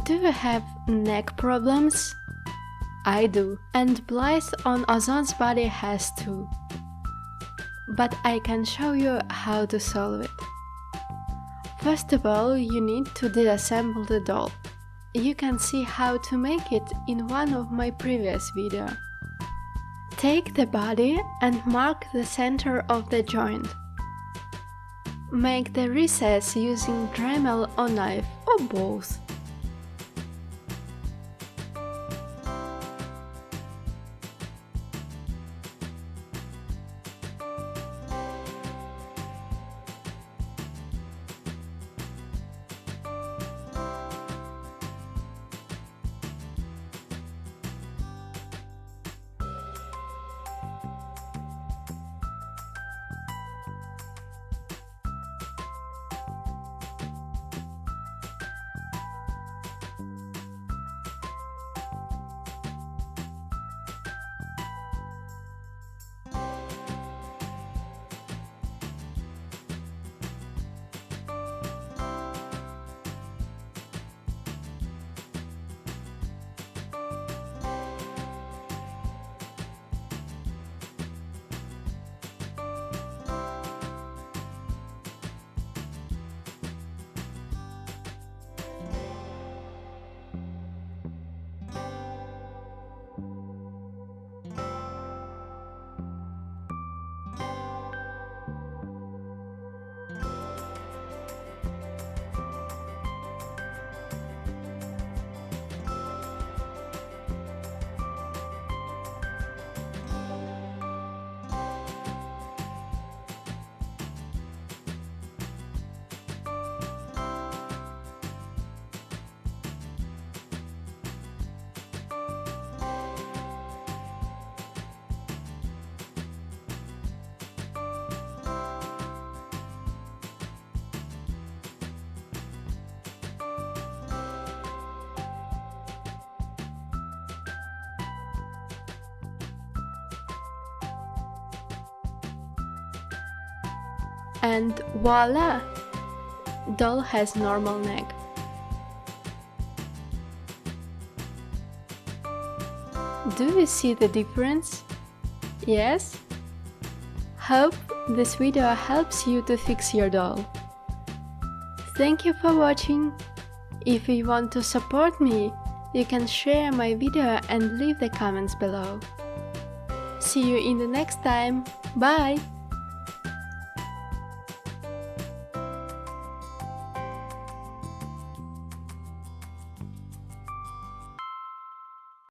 Do you have neck problems? I do, and Blythe on Azone's body has too. But I can show you how to solve it. First of all, you need to disassemble the doll. You can see how to make it in one of my previous videos. Take the body and mark the center of the joint. Make the recess using Dremel or knife, or both. And voila! Doll has normal neck. Do you see the difference? Yes? Hope this video helps you to fix your doll. Thank you for watching. If you want to support me, you can share my video and leave the comments below. See you in the next time. Bye!